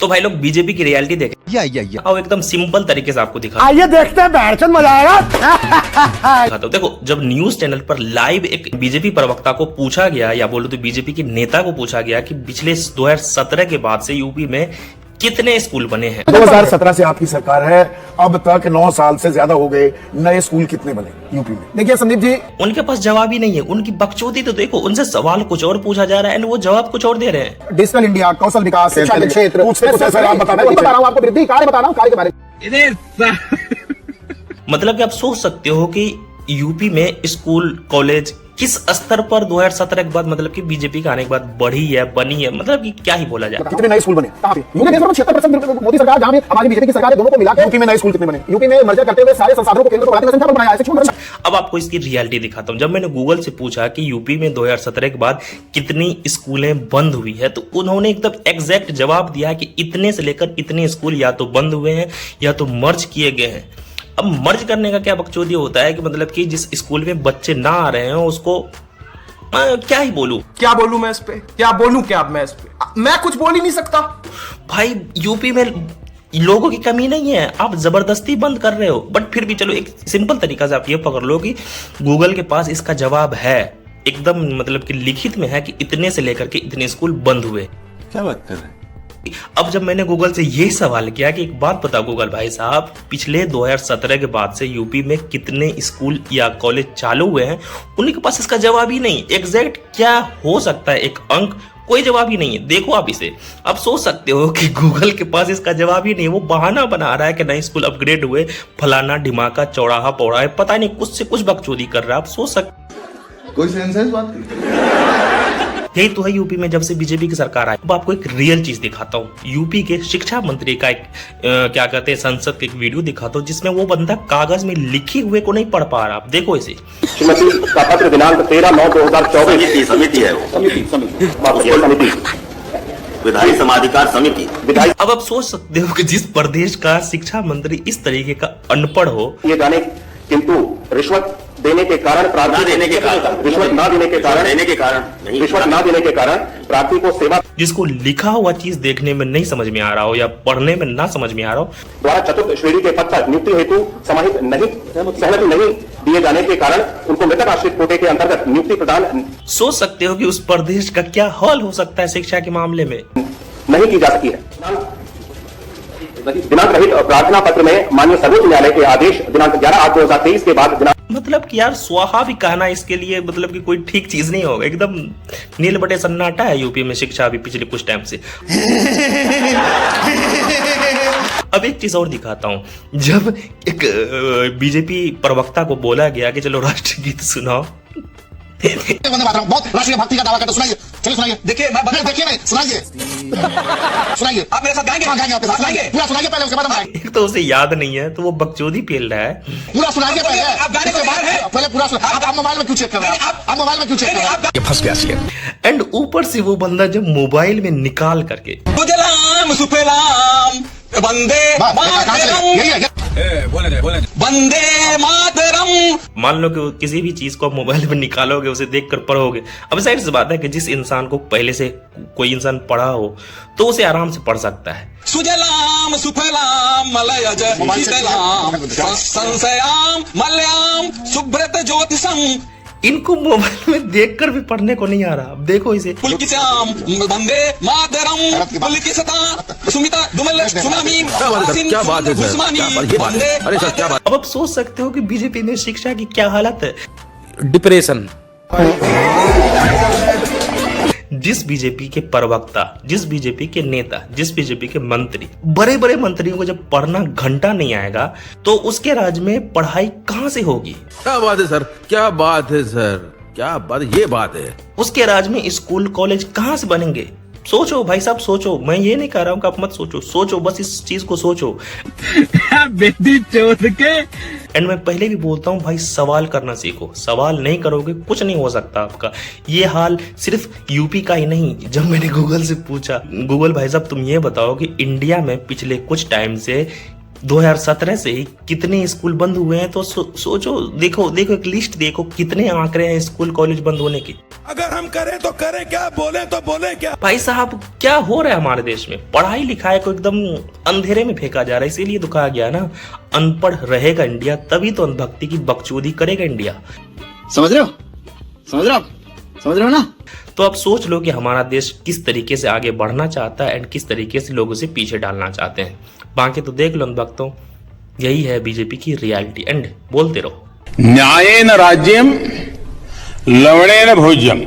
तो भाई लोग बीजेपी की रियलिटी देखें और एकदम सिंपल तरीके से आपको दिखा, आइए देखते हैं, बैठ मजा आएगा। तो देखो, जब न्यूज चैनल पर लाइव एक बीजेपी प्रवक्ता को पूछा गया, या बोलो तो बीजेपी के नेता को पूछा गया कि पिछले 2017 के बाद से यूपी में कितने स्कूल बने हैं। 2017 से आपकी सरकार है, अब तक 9 साल से ज्यादा हो गए, नए स्कूल कितने बने यूपी में? देखिए संदीप जी, उनके पास जवाब ही नहीं है, उनकी बकचोदी तो देखो, उनसे सवाल कुछ और पूछा जा रहा है, वो जवाब कुछ और दे रहे हैं। डिजिटल इंडिया, कौशल विकास, शिक्षा के क्षेत्र, आप बता रहा हूँ आपको, वृद्धि कार्य बता रहा हूँ, कार्य के बारे में। मतलब कि आप सोच सकते हो कि यूपी में स्कूल कॉलेज किस स्तर पर 2017 के बाद, मतलब कि बीजेपी का आने के बाद बढ़ी है, बनी है, मतलब कि क्या ही बोला जाए। कितने नए स्कूल बने? कहां पे? यूपी में 76% मोदी सरकार, जहां हमारी बीजेपी की सरकार है, दोनों को मिलाकर यूपी में नए स्कूल कितने बने? यूपी में मर्जर करते हुए सारे संसाधनों को केंद्र को बढ़ाने की संख्या पर बनाया है। अब आपको इसकी रियलिटी दिखाता हूँ। जब मैंने गूगल से पूछा कि यूपी में 2017 के बाद कितनी स्कूलें बंद हुई है, तो उन्होंने एकदम एग्जैक्ट जवाब दिया कि इतने से लेकर इतने स्कूल या तो बंद हुए हैं या तो मर्ज किए गए हैं। अब मर्ज करने का क्या बकचोदी होता है कि मतलब कि जिस स्कूल में बच्चे ना आ रहे हैं उसको क्या ही बोलूं, क्या बोलूं मैं इस पे, क्या बोलूं, क्या मैं इस पे, मैं कुछ बोल ही नहीं सकता। भाई यूपी में लोगों की कमी नहीं है, आप जबरदस्ती बंद कर रहे हो। बट फिर भी चलो, एक सिंपल तरीका से आप ये पकड़ लो कि गूगल के पास इसका जवाब है, एकदम मतलब कि लिखित में है कि इतने से लेकर के इतने स्कूल बंद हुए। क्या बात कर रहे हैं? अब जब मैंने गूगल से ये सवाल किया कि एक बात बताओ गूगल भाई साहब, पिछले 2017 के बाद से यूपी में कितने स्कूल या कॉलेज चालू हुए हैं, उनके पास इसका जवाब ही नहीं। एग्जैक्ट क्या हो सकता है एक अंक, कोई जवाब ही नहीं है। देखो आप इसे, आप सोच सकते हो कि गूगल के पास इसका जवाब ही नहीं है। वो बहाना बना रहा है कि नए स्कूल अपग्रेड हुए, फलाना ढिमाका, चौराहा पौड़ा है, पता नहीं कुछ से कुछ बकचोदी कर रहा है। आप सोच सकते, कोई सेंस बात की? यही तो है यूपी में जब से बीजेपी की सरकार आई। अब आपको एक रियल चीज दिखाता हूँ। यूपी के शिक्षा मंत्री का एक क्या कहते हैं, संसद का एक वीडियो दिखाता हूँ, जिसमें वो बंदा कागज में लिखे हुए को नहीं पढ़ पा रहा। आप देखो इसे। श्रीमती का पत्र दिनांक 13/9/2024। समिति है वो, समिति विधायी समाधिकार समिति। अब आप सोच सकते हो कि जिस प्रदेश का शिक्षा मंत्री इस तरीके का अनपढ़ हो, ये जाने, किंतु रिश्वत देने के कारण, प्रार्थी देने के कारण, रिश्वत ना देने के कारण, रिश्वत ना देने के कारण प्रार्थी को सेवा, जिसको लिखा हुआ चीज देखने में नहीं समझ में आ रहा हो या पढ़ने में ना समझ में आ रहा हो, द्वारा चतुर्थ श्रेणी के पद पर नियुक्ति हेतु सहमति नहीं दिए जाने के कारण उनको मृतक आश्रित कोटे के अंतर्गत नियुक्ति प्रदान, सोच सकते हो कि उस प्रदेश का क्या हाल हो सकता है शिक्षा के मामले में। नहीं की जा सकी है। दिनांक रहित प्रार्थना पत्र में माननीय सर्वोच्च न्यायालय के आदेश दिनांक 11/8/2023 के बाद मतलब कि यार स्वाहा भी कहना इसके लिए मतलब कि कोई ठीक चीज नहीं होगा। एकदम नील बटे सन्नाटा है यूपी में शिक्षा अभी पिछले कुछ टाइम से। अब एक चीज और दिखाता हूँ। जब एक बीजेपी प्रवक्ता को बोला गया कि चलो राष्ट्रगीत सुनाओ, बहुत राष्ट्रीय भक्ति का दावा करते, सुनाइए, चलिए सुनाइए। देखिए सुनाइए, आप मेरे साथ गाएंगे? हाँ, गाएंगे आपके साथ, गाएंगे पूरा, सुनाइए पहले, उसके बाद हम गाएंगे। एक तो उसे याद नहीं है तो वो बकचोदी पेल रहा है। पूरा सुनाइए पहले, आप गाने के बाद है पहले पूरा सुना। आप मोबाइल में क्यों चेक कर रहे हैं? आप मोबाइल में क्यों चेक कर रहे हैं? ये फंस गया सी। एंड ऊपर से वो बंदा जब मोबाइल में निकाल करके वंदे मातरम, मान लो कि किसी भी चीज को आप मोबाइल में निकालोगे, उसे देखकर पढ़ोगे। अब जाहिर सी बात है कि जिस इंसान को पहले से कोई इंसान पढ़ा हो तो उसे आराम से पढ़ सकता है। सुजलाम सुफलाम मलयज शीतलाम संशयाम मलयाम सुब्रत ज्योतिषम। इनको मोबाइल में देखकर भी पढ़ने को नहीं आ रहा। अब देखो इसे। पुलकिताम वंदे मातरम पुलकिसता सुमिता दुमल सुनामी। क्या बात है सर? अरे सर क्या बात। अब आप सोच सकते हो कि बीजेपी में शिक्षा की क्या हालत है। डिप्रेशन। जिस बीजेपी के प्रवक्ता, जिस बीजेपी के नेता, जिस बीजेपी के मंत्री, बड़े बड़े मंत्रियों को जब पढ़ना घंटा नहीं आएगा तो उसके राज्य में पढ़ाई कहां से होगी? क्या बात है सर? क्या बात है सर? क्या बात, ये बात है। उसके राज्य में स्कूल कॉलेज कहां से बनेंगे? सोचो भाई साहब, सोचो। मैं ये नहीं कह रहा हूं कि आप मत सोचो, सोचो, बस इस चीज को सोचो। बेटी चोद के। एंड मैं पहले भी बोलता हूँ भाई, सवाल करना सीखो। सवाल नहीं करोगे कुछ नहीं हो सकता आपका। ये हाल सिर्फ यूपी का ही नहीं। जब मैंने गूगल से पूछा, गूगल भाई साहब तुम ये बताओ कि इंडिया में पिछले कुछ टाइम से 2017 से कितने स्कूल बंद हुए हैं, तो सोचो, देखो एक लिस्ट देखो, कितने आंकड़े हैं स्कूल कॉलेज बंद होने की। अगर हम करें तो करें क्या, बोले तो बोले क्या। भाई साहब, क्या हो रहा है हमारे देश में? पढ़ाई लिखाई को एकदम अंधेरे में फेंका जा रहा है। इसीलिए तो कहा गया ना, अनपढ़ रहेगा इंडिया, तभी तो अंधभक्ति की बकचोदी करेगा इंडिया। समझ रहे हो, समझ रहे हो ना। तो अब सोच लो कि हमारा देश किस तरीके से आगे बढ़ना चाहता है एंड किस तरीके से लोगों से पीछे डालना चाहते हैं। बाकी तो देख लो भक्तों, यही है बीजेपी की रियलिटी। एंड बोलते रहो, न्यायेन राज्यम लवणेन भोज्यम।